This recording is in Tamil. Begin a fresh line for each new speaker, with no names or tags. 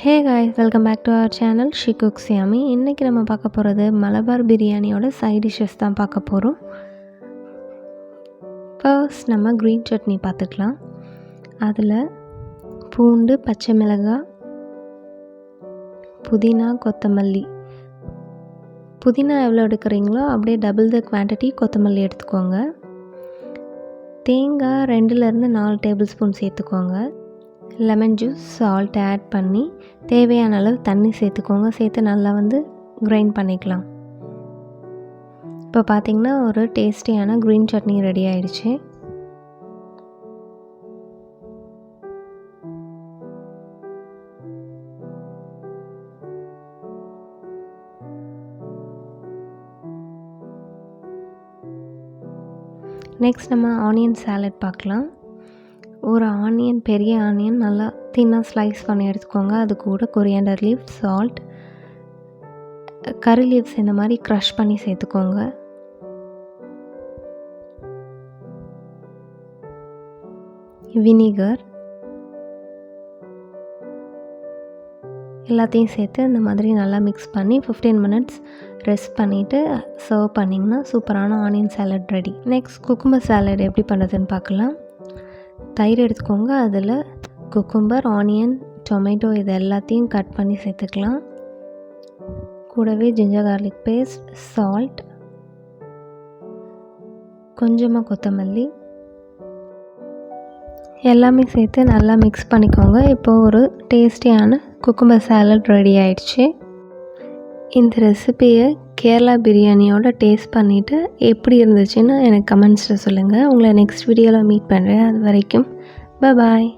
Hey guys, welcome back to our channel She Cooks Yummy. இன்னைக்கு நம்ம பார்க்க போகிறது மலபார் பிரியாணியோட சைட் டிஷ்ஷஸ் தான் பார்க்க போகிறோம். ஃபர்ஸ்ட் நம்ம க்ரீன் சட்னி பார்த்துக்கலாம். அதில் பூண்டு, பச்சை மிளகாய், புதினா, கொத்தமல்லி. புதினா எவ்வளோ எடுக்கிறீங்களோ அப்படியே டபுள் த குவான்டிட்டி கொத்தமல்லி எடுத்துக்கோங்க. தேங்காய் 2-4 டேபிள் ஸ்பூன் சேர்த்துக்கோங்க. லெமன் ஜூஸ், சால்ட் ஆட் பண்ணி தேவையான அளவு தண்ணி சேர்த்துக்கோங்க. சேர்த்து நல்லா கிரைண்ட் பண்ணிக்கலாம். இப்போ பார்த்திங்கன்னா ஒரு டேஸ்டியான க்ரீன் சட்னி ரெடி ஆயிடுச்சு. நெக்ஸ்ட் நம்ம ஆனியன் சாலட் பார்க்கலாம். ஒரு ஆனியன், பெரிய ஆனியன் நல்லா தின்னாக ஸ்லைஸ் பண்ணி எடுத்துக்கோங்க. அது கூட கொரியாண்டர் லீஃப், சால்ட், கறி லீவ்ஸ் இந்த மாதிரி க்ரஷ் பண்ணி சேர்த்துக்கோங்க. வினிகர் எல்லாத்தையும் சேர்த்து இந்த மாதிரி நல்லா மிக்ஸ் பண்ணி 15 மினிட்ஸ் ரெஸ்ட் பண்ணிவிட்டு சர்வ் பண்ணிங்கன்னா சூப்பரான onion salad ready. Next cucumber salad எப்படி பண்ணுறதுன்னு பார்க்கலாம். தயிர் எடுத்துக்கோங்க. அதில் குக்கும்பர், ஆனியன், டொமேட்டோ இது எல்லாத்தையும் கட் பண்ணி சேர்த்துக்கலாம். கூடவே ஜிஞ்சர் கார்லிக் பேஸ்ட், சால்ட், கொஞ்சமாக கொத்தமல்லி எல்லாமே சேர்த்து நல்லா மிக்ஸ் பண்ணிக்கோங்க. இப்போது ஒரு டேஸ்டியான குக்கும்பர் சாலட் ரெடி ஆயிடுச்சு. இந்த ரெசிபியை கேரளா பிரியாணியோட டேஸ்ட் பண்ணிவிட்டு எப்படி இருந்துச்சுன்னு எனக்கு கமெண்ட்ஸில் சொல்லுங்கள். உங்களை நெக்ஸ்ட் வீடியோவில் மீட் பண்ணுறேன். அது வரைக்கும் பாய்.